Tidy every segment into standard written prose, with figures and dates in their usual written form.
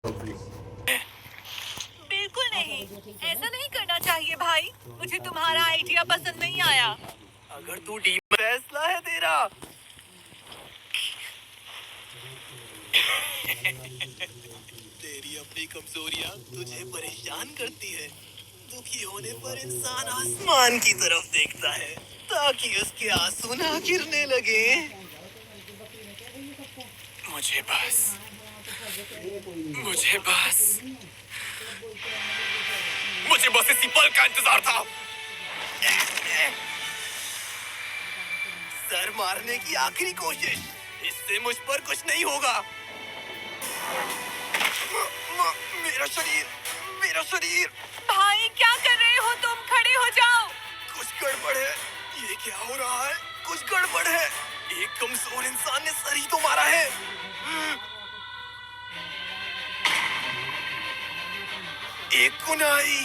बिल्कुल नहीं। ऐसा नहीं करना चाहिए भाई। मुझे तुम्हारा आइडिया पसंद नहीं आया। अगर तू टीम फैसला है तेरा। तेरी अपनी कमजोरियां तुझे परेशान करती है। दुखी होने पर इंसान आसमान की तरफ देखता है ताकि उसके आंसू ना गिरने लगे। मुझे बस मुझे बस मुझे बस इसी पल का इंतजार था। सर मारने की आखिरी कोशिश, इससे मुझ पर कुछ नहीं होगा। मेरा शरीर। भाई क्या कर रहे हो तुम? खड़े हो जाओ। कुछ गड़बड़ है। ये क्या हो रहा है? कुछ गड़बड़ है। एक कमजोर इंसान ने सर ही तो मारा है। एक कुनाई।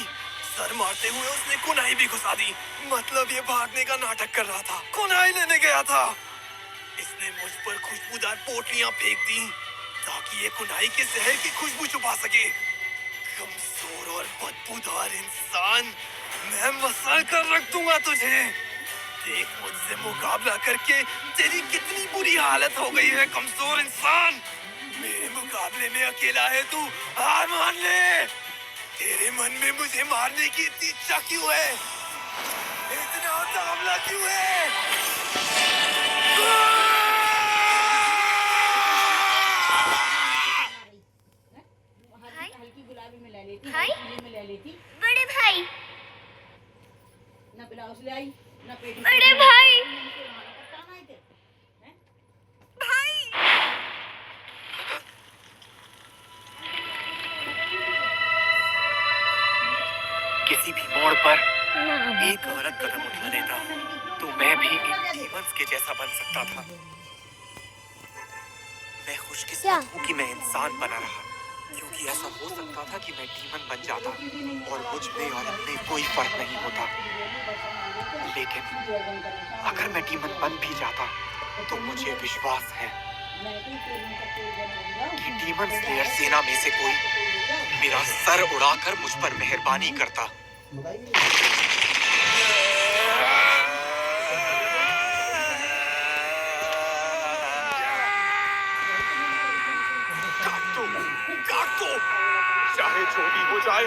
सर मारते हुए उसने कुनाई भी घुसा दी। मतलब ये भागने का नाटक कर रहा था, कुनाई लेने गया था। इसने मुझ पर खुशबूदार पोटलियां फेंक दी ताकि ये कुनाई के जहर की खुशबू छुपा सके। कमजोर और बदबूदार इंसान, मैं मसल कर रख दूंगा तुझे। देख मुझसे मुकाबला करके तेरी कितनी बुरी हालत हो गई है कमजोर इंसान। मेरे मुकाबले में अकेला है तू, हार मान ले। तेरे मन में मुझे मारने की इतनी इच्छा क्यों है? इतना तावला क्यों है? भाई, बड़े भाई, बड़े भाई, किसी भी मोड़ पर एक गलत कदम उठा लेता तो मैं भी इन डीमंस के जैसा बन सकता था। मैं खुशकिस्मत हूँ कि मैं इंसान बना रहा, क्योंकि ऐसा हो सकता था कि मैं डीमन बन जाता और मुझ में और अपने कोई फर्क नहीं होता। लेकिन अगर मैं डीमन बन भी जाता तो मुझे विश्वास है कि डीमन स्लेयर सेना में से कोई मेरा सर उड़ाकर मुझ पर मेहरबानी करता। काट दो, चाहे जो भी हो जाए,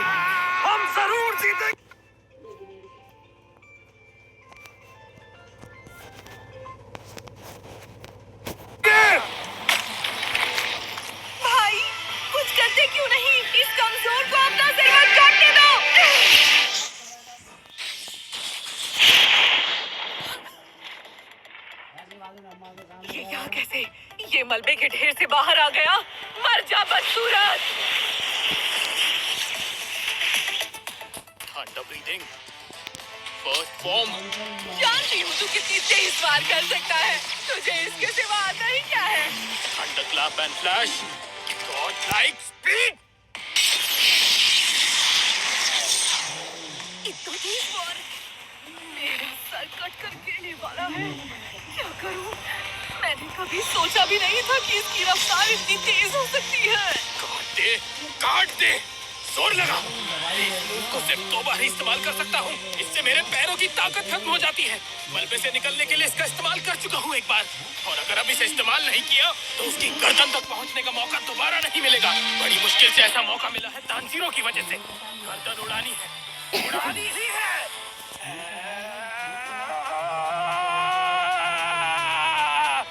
हम जरूर जीतेंगे। भाई कुछ करते क्यों नहीं? इस कमजोर को अपना सिर काटने दो। ये यहाँ कैसे? ये मलबे के ढेर से बाहर आ गया। मर जा बदसूरत। Under breathing, first form. जानती हूँ तू कितनी तेज वार कर सकता है। तुझे इसके सिवा आता ही क्या है? Under clap and flash, God like speed. इतना तेज वार मेरा सर कट कर गिरने वाला है। क्या करूँ? मैंने कभी सोचा भी नहीं था कि इसकी रफ्तार इतनी तेज हो सकती है। काट दे, जोर लगा। इस मूव को सिर्फ 2 बार ही इस्तेमाल कर सकता हूँ, इससे मेरे पैरों की ताकत खत्म हो जाती है। मलबे से निकलने के लिए इसका इस्तेमाल कर चुका हूँ एक बार, और अगर अब इसे इस्तेमाल नहीं किया तो उसकी गर्दन तक पहुँचने का मौका दोबारा नहीं मिलेगा। बड़ी मुश्किल से ऐसा मौका मिला है तानजीरो की वजह से। गर्दन उड़ानी है, उड़ानी ही है।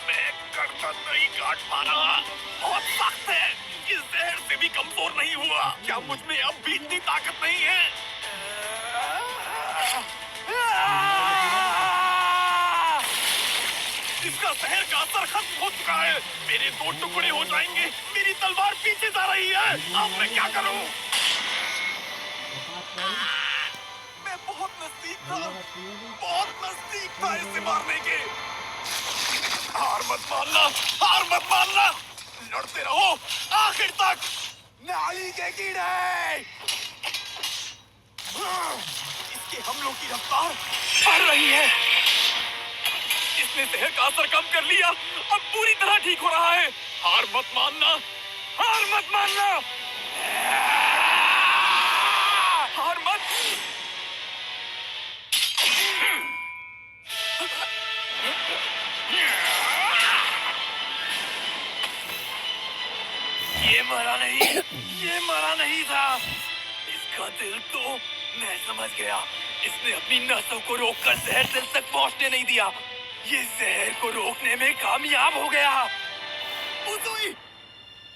मैं गर्दन नहीं काट पा रहा, बहुत सख्त है। इस जहर से भी कमजोर नहीं हुआ। क्या मुझ में अब भी इतनी ताकत नहीं है? इसका जहर का असर खत्म हो चुका है। मेरे 2 टुकड़े हो जाएंगे। मेरी तलवार पीछे जा रही है। अब मैं क्या करूं? मैं बहुत नजदीक था, बहुत नजदीक था इसे मारने के। हार मत मानना, हार मत मानना। लड़ते रहो आखिर तक। नाली के कीड़े, इसके हमलों की रफ्तार बढ़ रही है। इसने जहर का असर कम कर लिया, अब पूरी तरह ठीक हो रहा है। हार मत मानना, हार मत मानना। मरा नहीं, ये मरा नहीं था। इसका दिल तो मैं समझ गया। इसने अपनी नसों को रोककर जहर दिल तक पहुंचने नहीं दिया। ये जहर को रोकने में कामयाब हो गया। उजुई,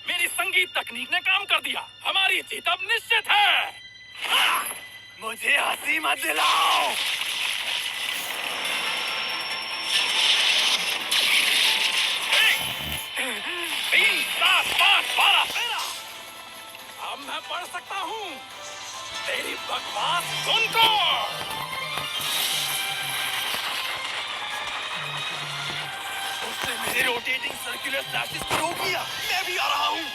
मेरी संगीत तकनीक ने काम कर दिया। हमारी जीत अब निश्चित है। मुझे हंसी मत दिलाओ। 3, 7, 5, 12, 13। अब मैं पढ़ सकता हूँ। तेरी बकवास सुनको। उसने मेरे रोटेटिंग सर्कुलर फ्लैशेस को रोक लिया। मैं भी आ रहा हूँ।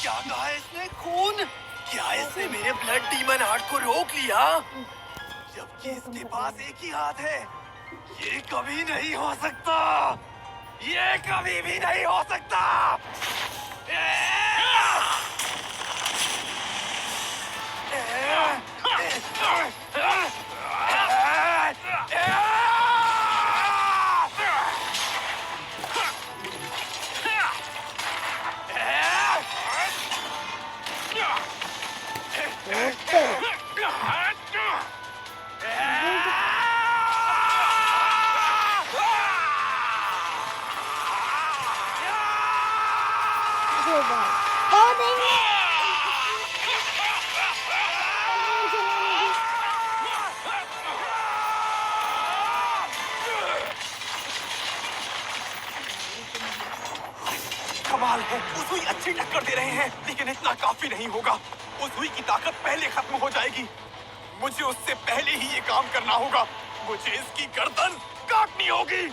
क्या कहा इसने? खून? क्या इसने मेरे ब्लड डीमन हार्ट को रोक लिया? जबकि इसके पास एक ही हाथ है। ये कभी नहीं हो सकता। ये कभी भी नहीं हो सकता। कमाल है, उजुई अच्छी टक्कर दे रहे हैं, लेकिन इतना काफी नहीं होगा। उजुई की ताकत पहले खत्म हो जाएगी। मुझे उससे पहले ही ये काम करना होगा। मुझे इसकी गर्दन काटनी होगी।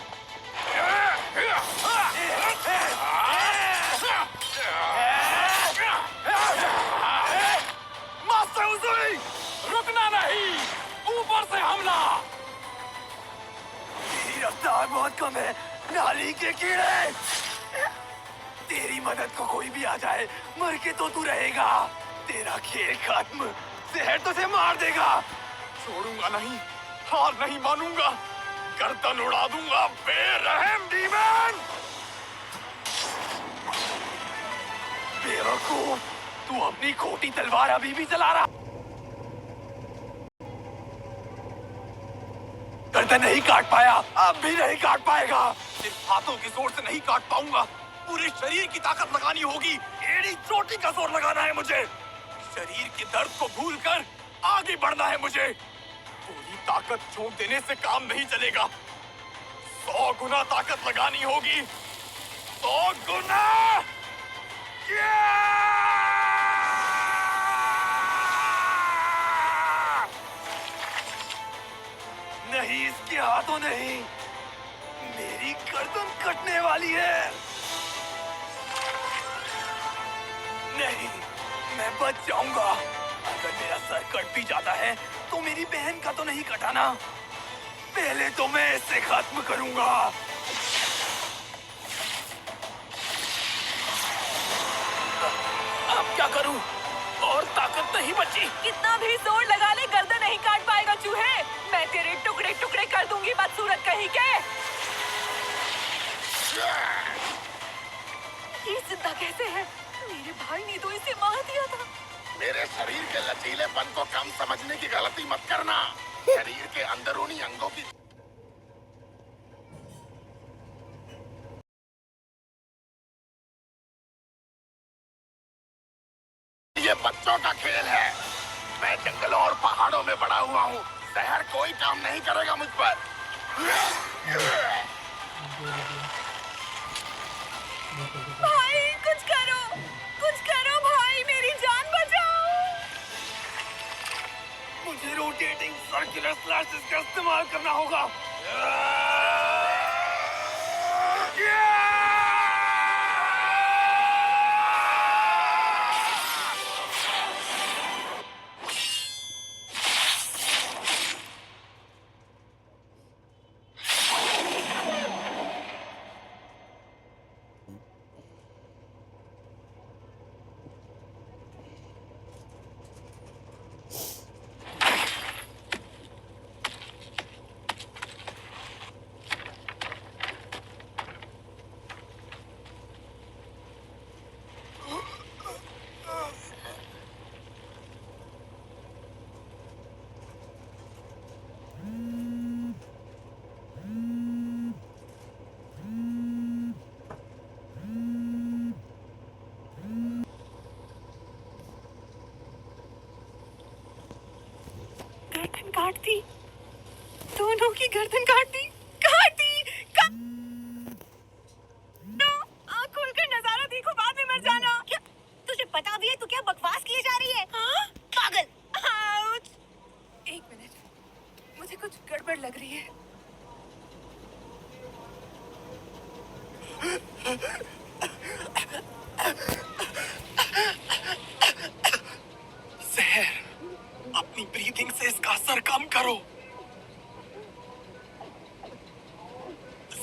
मास्टर उजुई, रुकना नहीं। ऊपर से हमला। तेरी रफ्तार बहुत कम है, नाली के कीड़े। तेरी मदद को कोई भी आ जाए, मर के तो तू रहेगा। तेरा खेल खत्म। जहर तुझे मार देगा। छोड़ूंगा नहीं, हार नहीं मानूंगा। गर्दन उड़ा दूंगा बेरहम डीमन। बेवकूफ, तू अपनी खोटी तलवार अभी भी चला रहा। गर्दन नहीं काट पाया, अब भी नहीं काट पाएगा। सिर्फ हाथों के जोर से नहीं काट पाऊंगा, पूरे शरीर की ताकत लगानी होगी। एड़ी चोटी का जोर लगाना है मुझे। शरीर के दर्द को भूलकर आगे बढ़ना है मुझे। पूरी ताकत झोंक देने से काम नहीं चलेगा। 100 गुना ताकत लगानी होगी। 100 गुना। नहीं, इसके हाथों नहीं। मेरी गर्दन कटने वाली है। नहीं, मैं बच जाऊंगा। अगर मेरा सर कट भी जाता है तो मेरी बहन का तो नहीं कटाना। पहले तो मैं इसे खत्म करूंगा। अब क्या करूं? और ताकत नहीं बची। कितना भी जोर लगा ले, गर्दन नहीं काट पाएगा चूहे। मैं तेरे टुकड़े टुकड़े कर दूंगी बदसूरत कहीं के। ये जिंदा कैसे है? मेरे भाई ने तो इसे मार दिया था। मेरे शरीर के लचीलेपन को कम समझने की गलती मत करना। शरीर के अंदरूनी अंगों की ये बच्चों का खेल है। मैं जंगलों और पहाड़ों में बड़ा हुआ हूँ। शहर कोई काम नहीं करेगा मुझ पर। भाई कुछ करो, कुछ करो भाई, मेरी जान बचाओ। मुझे रोटेटिंग सर्कुलर स्लैशेस का इस्तेमाल करना होगा। इसकी गर्दन काट दी, काट दी, आँख खोलकर नजारा देखो, बाद में मर जाना। क्या तुझे पता भी है तू क्या बकवास किए जा रही है? हाँ? पागल। आउच! एक मिनट, मुझे कुछ गड़बड़ लग रही है। जहर, अपनी ब्रीथिंग से इसका असर कम करो।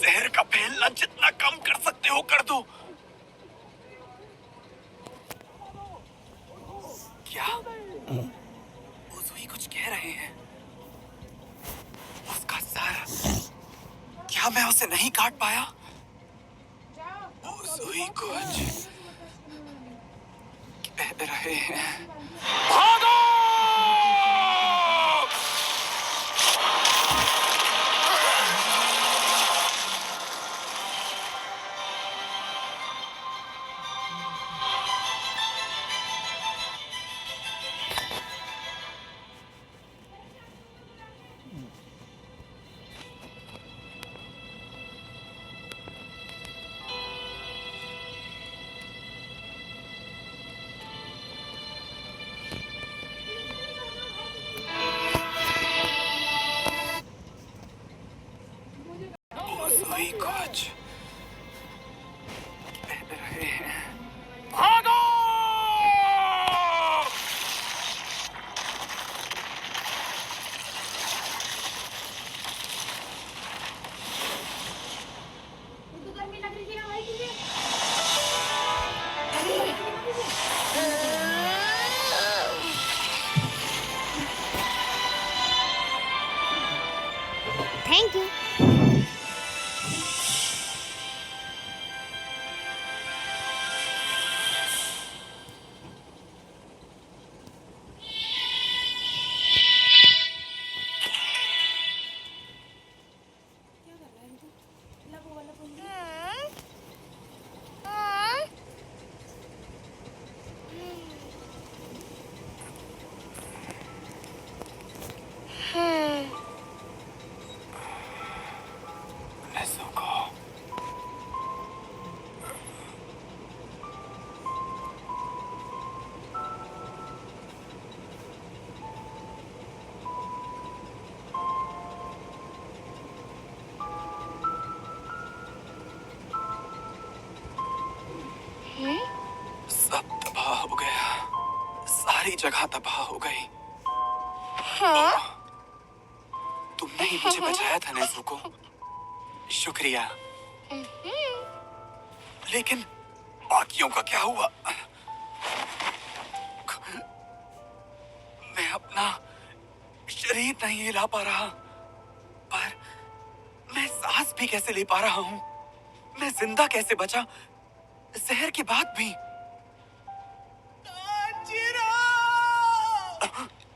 जहर का फैलना जितना कम कर सकते हो कर दो। क्या उज़ुई कुछ कह रहे हैं? उसका सर, क्या मैं उसे नहीं काट पाया? उज़ुई कुछ कह रहे हैं। भागो! उज़ुई कुछ कह रहे हैं। भागो! तू गर्मी लग रही थी ना भाई तुझे? Thank you. नेज़ुको, सब तबाह हो गया। सारी जगह तबाह हो गई। तुमने ही मुझे बचाया था नेज़ुको। शुक्रिया। लेकिन बाकियों का क्या हुआ? मैं अपना शरीर नहीं हिला पा रहा, पर मैं सांस भी कैसे ले पा रहा हूँ? मैं जिंदा कैसे बचा जहर के बाद भी?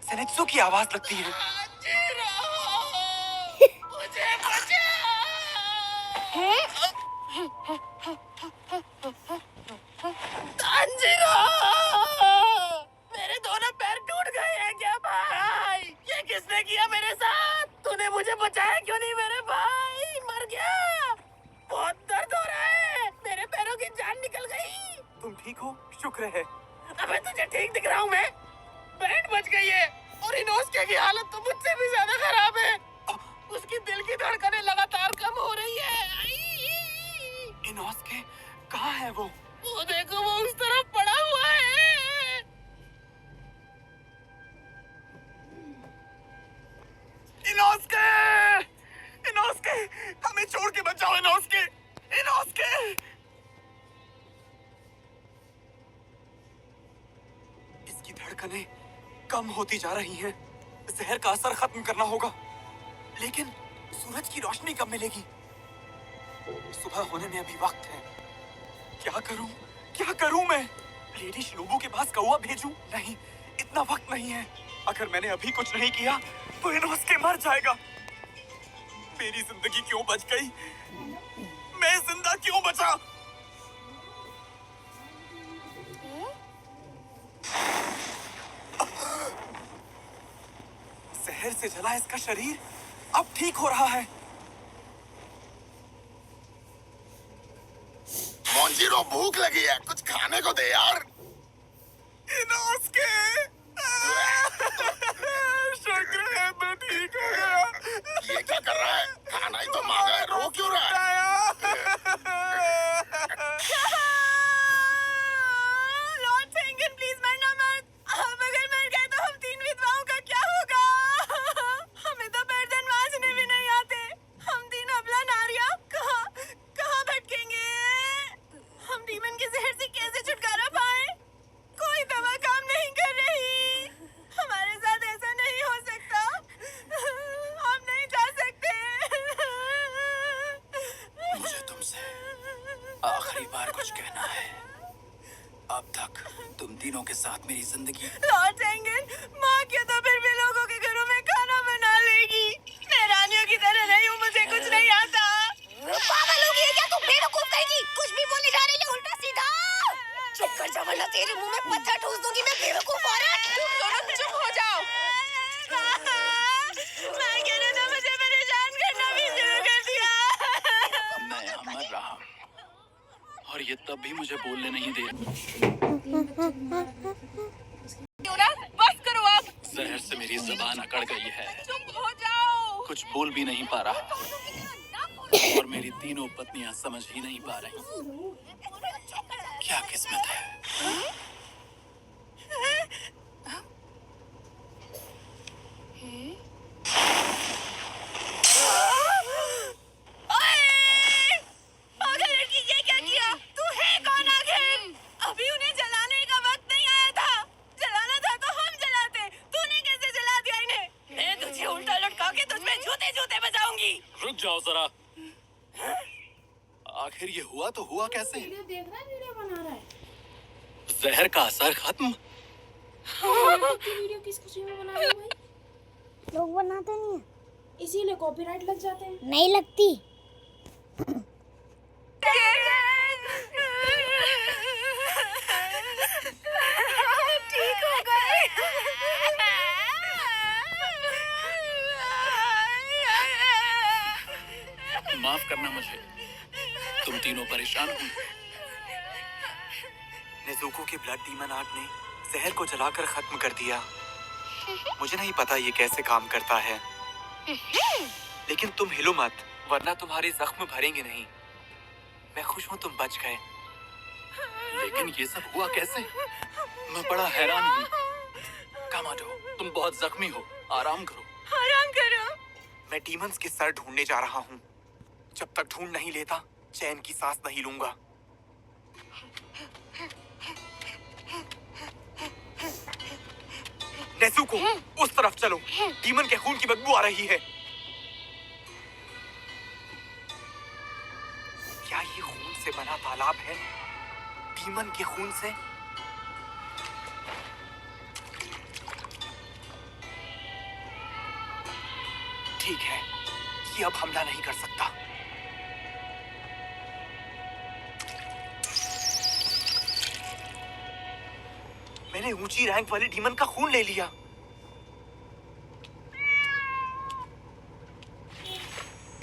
सेनेत्सु की आवाज लगती है। मेरे दोनों पैर टूट गए हैं क्या भाई? ये किसने किया मेरे साथ? तूने मुझे बचाया क्यों नहीं मेरे भाई? मर गया। बहुत दर्द हो रहा है, मेरे पैरों की जान निकल गई। तुम ठीक हो? शुक्र है। अबे तुझे ठीक दिख रहा हूँ मैं? बैंड बच गई है और इनोस्के की हालत तो मुझसे भी ज्यादा खराब है। उसकी दिल की धड़कनें लगातार कम हो रही है। इनोस्के कहाँ है वो? वो देखो, वो उस तरफ पड़ा हुआ है। इनोस्के! इनोस्के! हमें छोड़ के बचाओ इनोस्के! इनोस्के! इसकी धड़कनें कम होती जा रही हैं। जहर का असर खत्म करना होगा। लेकिन सूरज की रोशनी कब मिलेगी? सुबह होने में अभी वक्त है। क्या करूं? क्या करूं मैं? लेडी शिनोबू के पास कौवा भेजूं? नहीं, इतना वक्त नहीं है। अगर मैंने अभी कुछ नहीं किया तो इनोस्के मर जाएगा। मेरी जिंदगी क्यों बच गई? मैं जिंदा क्यों बचा? जहर से जला इसका शरीर अब ठीक हो रहा है। मोंजिरो, भूख लगी है, कुछ खाने को दे यार। इनोस्के, शुक्र है मैं ठीक हो गया। ये क्या कर रहा है? खाना ही तो मांगा है, रो क्यों रहा है? लॉर्ड सेंगन, प्लीज मरना मत। अब अगर मर गए तो हम 3 विधवाओं का क्या होगा? हमें तो बर्तन मांजने भी नहीं आते। हम 3 अबला नारियां कहाँ भटकेंगे? हम डीमन के जहर से कैसे छुटकारा पाए? कोई दवा काम नहीं कर रही। हमारे साथ ऐसा नहीं हो सकता। हम नहीं जा सकते। मुझे तुमसे आखिरी बार कुछ कहना है। अब तक तुम तीनों के साथ मेरी जिंदगी। लॉर्ड सेंगन, माँ क्या तो फिर भी लोगों के घरों में खाना बना लेगी। मैं रानियों की तरह नहीं हूँ, मुझे कुछ नहीं आता। पागल हो गई है क्या तू? बेवकूफ कहेगी, कुछ भी बोली जा रही है उल्टा सीधा। चुप कर जा वरना तेरे मुंह में पत्थर ठूस दूंगी मैं, बेवकूफ औरत। तुम दोनों चुप हो जाओ। मैं कह रहा था मुझे परेशान करना भी शुरू कर दिया। मैं यहाँ मर रहा हूँ और ये तब भी मुझे बोलने नहीं दे। बस करो अब। जहर से मेरी जुबान अकड़ गई है, चुप हो जाओ। कुछ बोल भी नहीं पा रहा और मेरी तीनों पत्नियां समझ ही नहीं पा रही। क्या किस्मत है। पागल लड़की, ये क्या किया? तू है कौन आखिर? अभी उन्हें जलाने का वक्त नहीं आया था। जलाना था तो हम जलाते। तूने कैसे जला दिया इन्हें? मैं तुझे उल्टा लटका के तुझमें जूते जूते बजाऊंगी। रुक जाओ जरा। आखिर ये हुआ तो हुआ कैसे? वीडियो देख रहा है, वीडियो बना रहा है। जहर का असर खत्म। वीडियो किस खुशी में बना रहे हो भाई? लोग बनाते नहीं है। इसीलिए कॉपीराइट लग जाते हैं। नहीं लगती। ठीक हो गए। माफ करना मुझे, तुम तीनों परेशान हो। नेज़ुको के ब्लड डीमन आर्ट ने जहर को जलाकर खत्म कर दिया। मुझे नहीं पता ये कैसे काम करता है, लेकिन तुम हिलो मत वरना तुम्हारे जख्म भरेंगे नहीं। मैं खुश हूँ तुम बच गए। लेकिन ये सब हुआ कैसे? मैं बड़ा हैरान हूँ। कामाडो, तुम बहुत जख्मी हो, आराम करो। आराम करो। मैं डीमंस के सर ढूंढने जा रहा हूँ। जब तक ढूंढ नहीं लेता चैन की सांस नहीं लूंगा। नेज़ुको, उस तरफ चलो। डीमन के खून की बदबू आ रही है। क्या ये खून से बना तालाब है? डीमन के खून से? ठीक है, ये अब हमला नहीं कर सकता। मैंने ऊंची रैंक वाले डीमन का खून ले लिया।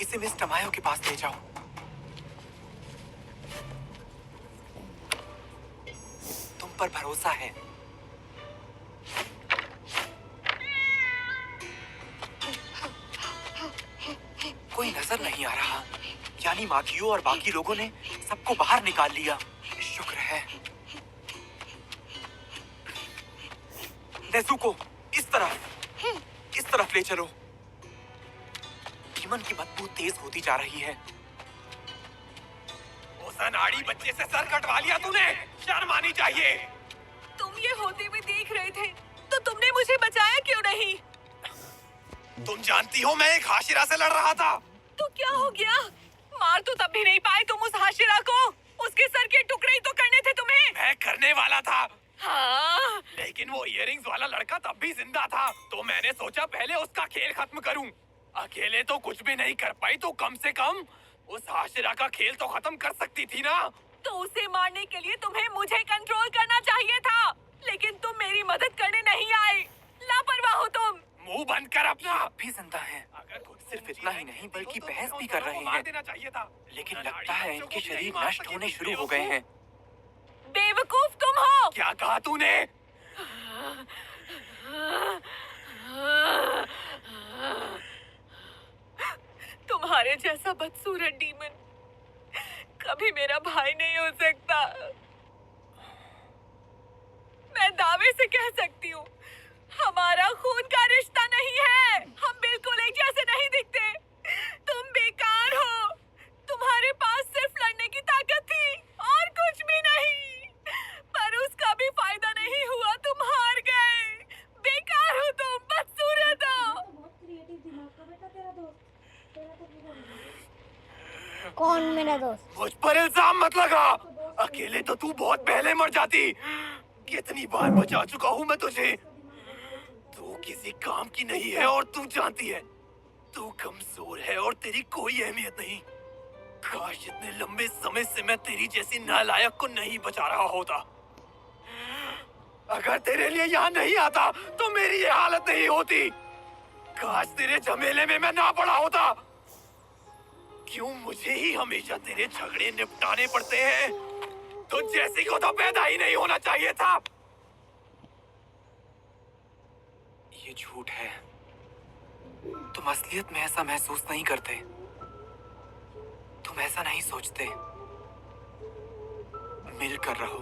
इसे मिस टमायो के पास ले जाओ। तुम पर भरोसा है। कोई नजर नहीं आ रहा, यानी माकियो और बाकी लोगों ने सबको बाहर निकाल लिया। शुक्र है। नेज़ुको, इस तरफ ले चलो। डीमन की बदबू तेज होती जा रही है। उस अनाड़ी बच्चे से सर कटवा लिया तूने, शर्म आनी चाहिए। तुम ये होते हुए देख रहे थे तो तुमने मुझे बचाया क्यों नहीं? तुम जानती हो मैं एक हाशिरा से लड़ रहा था। तो क्या हो गया? मार तो तब भी नहीं पाए तुम उस हाशिरा को। उसके सर के टुकड़े ही तो करने थे तुम्हें। मैं करने वाला था, हाँ। लेकिन वो इयररिंग्स वाला लड़का तब भी जिंदा था, तो मैंने सोचा पहले उसका खेल खत्म करूं। अकेले तो कुछ भी नहीं कर पाई, तो कम से कम उस हाशिरा का खेल तो खत्म कर सकती थी ना। तो उसे मारने के लिए तुम्हें मुझे कंट्रोल करना चाहिए था, लेकिन तुम मेरी मदद करने नहीं आए। लापरवाह हो तुम। मुंह बंद कर अपना। भी जिंदा है। अगर खुद सिर्फ इतना ही नहीं बल्कि बहस भी कर रहे हैं। देना चाहिए था। लेकिन लगता है इनके शरीर नष्ट होने शुरू हो गए हैं। बेवकूफ तुम हो। क्या कहा तूने? तुम्हारे जैसा बदसूरत डीमन कभी मेरा भाई नहीं हो सकता। मैं दावे से कह सकती हूँ हमारा खून का रिश्ता नहीं है। हम बिल्कुल एक जैसे नहीं दिखते। तुम बेकार हो। तुम्हारे पास सिर्फ लड़ने की ताकत थी और कुछ भी नहीं, पर उसका भी फायदा नहीं हुआ। तुम हार गए। बेकार हो तुम, बदसूरत हो। बहुत क्रिएटिव दिमाग का बेटा तेरा दोस्त। तेरा तो पूरा कौन मेरा दोस्त? मुझ पर इल्जाम मत लगा। अकेले तो तू बहुत पहले मर जाती। कितनी बार बचा चुका हूँ मैं तुझे। तू किसी काम की नहीं है और तू जानती है। तू कमजोर है और तेरी कोई अहमियत नहीं। काश इतने लंबे समय से मैं तेरी जैसी नालायक को नहीं बचा रहा होता। अगर तेरे लिए यहाँ नहीं आता तो मेरी ये हालत नहीं होती। काश तेरे झमेले में मैं ना पड़ा होता। क्यों मुझे ही हमेशा तेरे झगड़े निपटाने पड़ते हैं? तो जैसी को तो पैदा ही नहीं होना चाहिए था। ये झूठ है। तुम असलियत में ऐसा महसूस नहीं करते। तुम ऐसा नहीं सोचते। मिलकर रहो।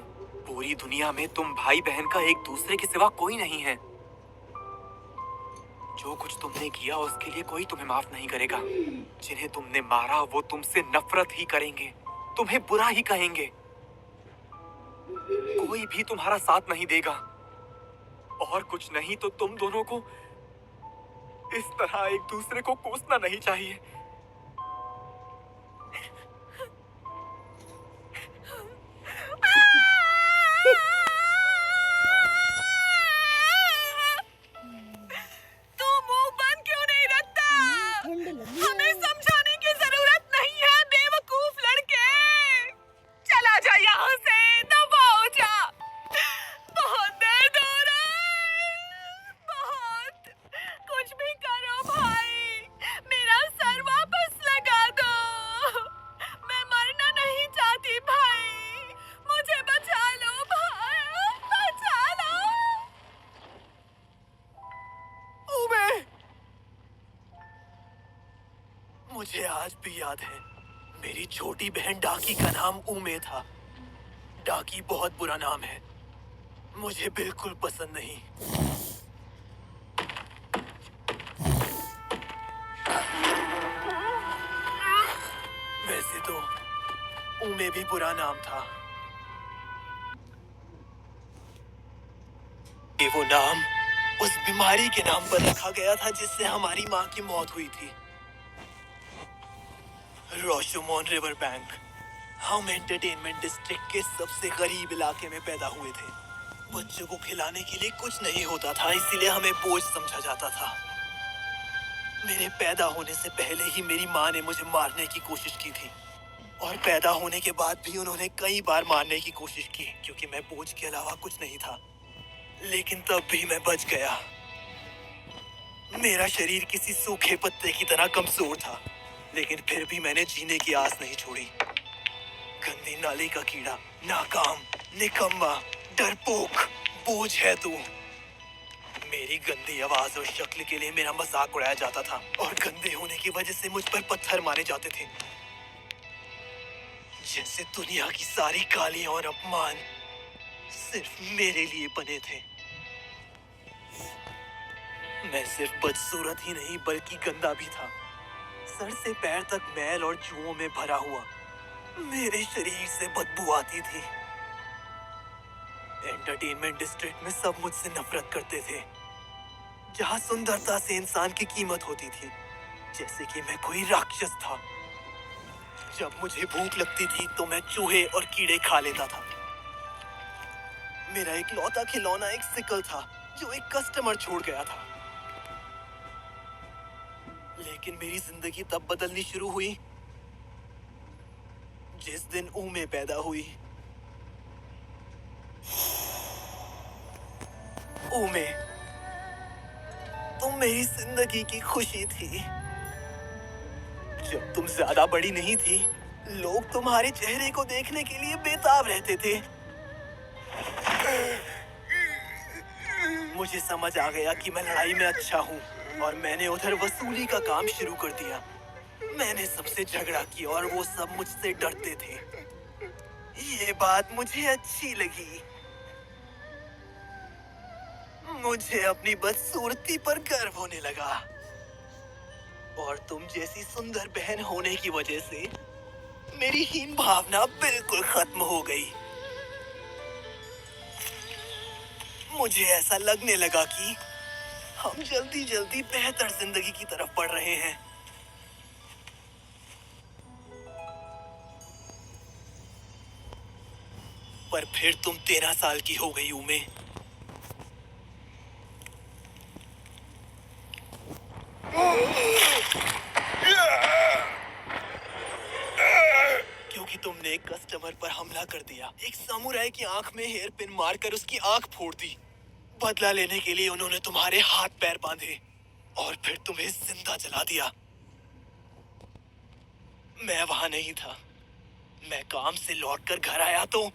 पूरी दुनिया में तुम भाई बहन का एक दूसरे के सिवा कोई नहीं है। जो कुछ तुमने किया उसके लिए कोई तुम्हें माफ नहीं करेगा। जिन्हें तुमने मारा वो तुमसे नफरत ही करेंगे, तुम्हें बुरा ही कहेंगे। कोई भी तुम्हारा साथ नहीं देगा। और कुछ नहीं तो तुम दोनों को इस तरह एक दूसरे को कोसना नहीं चाहिए। तू मुंह बंद क्यों नहीं रखता? ठंड लगी हमें समझाने की जरूरत नहीं है, बेवकूफ लड़के। चला जा यहाँ से, दफा हो जा। बहुत दर्द हो रहा है, बहुत। कुछ भी करो भाई, मेरा सर वापस लगा दो। मैं मरना नहीं चाहती भाई, मुझे बचा लो भाई, बचा लो। उमे! मुझे आज भी याद है, मेरी छोटी बहन डाकी का नाम उमे था। डाकी बहुत बुरा नाम है, मुझे बिल्कुल पसंद नहीं। वैसे तो उमे भी बुरा नाम था। ये वो नाम उस बीमारी के नाम पर रखा गया था जिससे हमारी माँ की मौत हुई थी। रोशोमोन रिवर बैंक। हम एंटरटेनमेंट डिस्ट्रिक्ट के सबसे गरीब इलाके में पैदा हुए थे। बच्चों को खिलाने के लिए कुछ नहीं होता था, इसीलिए हमें बोझ समझा जाता था। मेरे पैदा होने से पहले ही मेरी माँ ने मुझे मारने की कोशिश की थी और पैदा होने के बाद भी उन्होंने कई बार मारने की कोशिश की क्योंकि मैं बोझ के अलावा कुछ नहीं था। लेकिन तब भी मैं बच गया। मेरा शरीर किसी सूखे पत्ते की तरह कमजोर था, लेकिन फिर भी मैंने जीने की आस नहीं छोड़ी। गंदी नाली का कीड़ा, नाकाम, निकम्मा, डरपोक, बोझ है तू। मेरी गंदी आवाज और शक्ल के लिए मेरा मजाक उड़ाया जाता था और गंदे होने की वजह से मुझ पर पत्थर मारे जाते थे। जैसे दुनिया की सारी गालियां और अपमान सिर्फ मेरे लिए बने थे। मैं सिर्फ बदसूरत ही नहीं बल्कि गंदा भी था। सर से पैर तक मैल और जुओं में भरा हुआ। मेरे शरीर से बदबू आती थी। एंटरटेनमेंट डिस्ट्रिक्ट में सब मुझसे नफरत करते थे। जहां सुंदरता से इंसान की कीमत होती थी, जैसे कि मैं कोई राक्षस था। जब मुझे भूख लगती थी तो मैं चूहे और कीड़े खा लेता था। मेरा इकलौता खिलौना एक सिकल था जो एक कस्टमर छोड़ गया था। लेकिन मेरी जिंदगी तब बदलनी शुरू हुई जिस दिन उमे पैदा हुई। उमे, तुम मेरी जिंदगी की खुशी थी। जब तुम ज्यादा बड़ी नहीं थी, लोग तुम्हारे चेहरे को देखने के लिए बेताब रहते थे। मुझे समझ आ गया कि मैं लड़ाई में अच्छा हूँ और मैंने उधर वसूली का काम शुरू कर दिया। मैंने सबसे झगड़ा किया और वो सब मुझसे डरते थे। ये बात मुझे अच्छी लगी। मुझे अपनी बदसूरती पर गर्व होने लगा और तुम जैसी सुंदर बहन होने की वजह से मेरी हीन भावना बिल्कुल खत्म हो गई। मुझे ऐसा लगने लगा कि हम जल्दी जल्दी बेहतर जिंदगी की तरफ बढ़ रहे हैं। पर फिर तुम 13 साल की हो गई उमे। क्योंकि तुमने एक कस्टमर पर हमला कर दिया। एक सामुराई की आंख में हेयर पिन मारकर उसकी आंख फोड़ दी। बदला लेने के लिए उन्होंने तुम्हारे हाथ पैर बांधे और फिर तुम्हें जिंदा जला दिया। मैं वहां नहीं था। मैं काम से लौटकर घर आया तो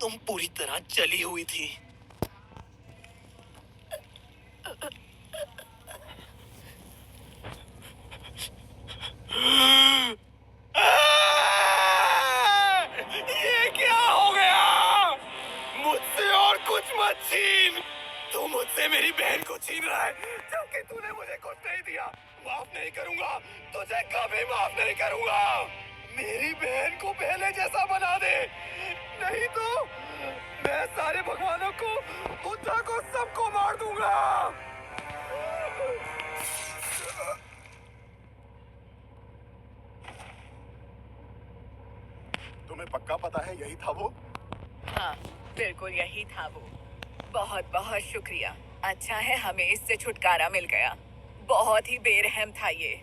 तुम पूरी तरह जली हुई थी। ये क्या हो गया? मुझसे और कुछ मत छीन। तू मुझसे मेरी बहन को छीन रहा है, जबकि तूने मुझे कुछ नहीं दिया। माफ नहीं करूंगा, तुझे कभी माफ नहीं करूंगा। मेरी बहन को पहले जैसा बना दे, नहीं तो मैं सारे भगवानों को, बुद्धा को, सबको मार दूंगा। तुम्हें पक्का पता है यही था वो? हाँ, बिल्कुल यही था वो। बहुत बहुत शुक्रिया। अच्छा है हमें इससे छुटकारा मिल गया। बहुत ही बेरहम था ये।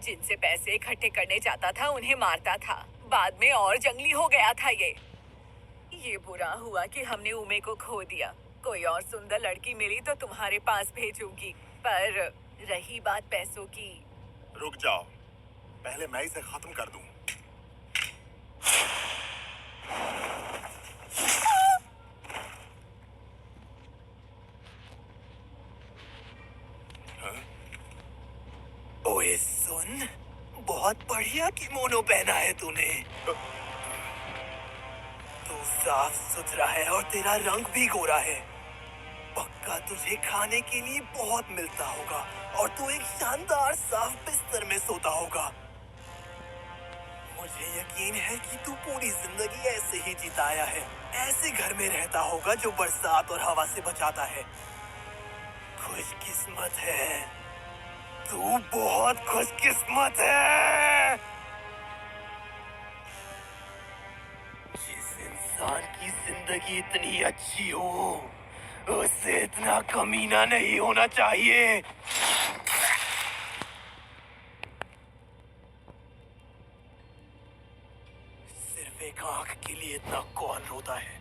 जिनसे पैसे इकट्ठे करने जाता था उन्हें मारता था। बाद में और जंगली हो गया था ये। ये बुरा हुआ कि हमने उमे को खो दिया। कोई और सुंदर लड़की मिली तो तुम्हारे पास भेजूंगी। पर रही बात पैसों की। रुक जाओ, पहले मैं इसे खत्म कर दूं। ओए सुन, बहुत बढ़िया किमोनो पहना है तूने। तू साफ सुथरा है और तेरा रंग भी गोरा है। पक्का तुझे खाने के लिए बहुत मिलता होगा और तू एक शानदार साफ बिस्तर में सोता होगा। मुझे यकीन है कि तू पूरी जिंदगी ऐसे ही जीता आया है। ऐसे घर में रहता होगा जो बरसात और हवा से बचाता है। खुशकिस्मत है तू, बहुत खुशकिस्मत है। जिस इंसान की जिंदगी इतनी अच्छी हो, उससे इतना कमीना नहीं होना चाहिए। सिर्फ एक आंख के लिए इतना कौन रोता है?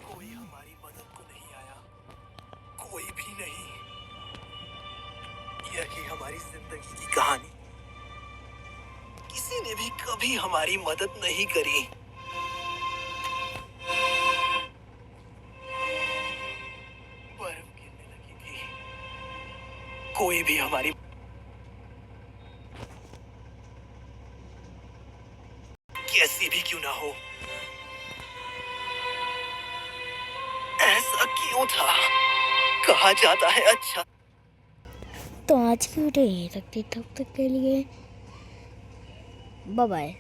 कोई हमारी मदद को नहीं आया, कोई भी नहीं। यही हमारी जिंदगी की कहानी। किसी ने भी कभी हमारी मदद नहीं करी। बर्फ गिरने लगी थी। कोई भी हमारी कैसी भी क्यों ना हो, ऐसा क्यों था? कहा जाता है अच्छा। तो आज की वीडियो यहीं तक थी। तब तक के लिए बाय बाय।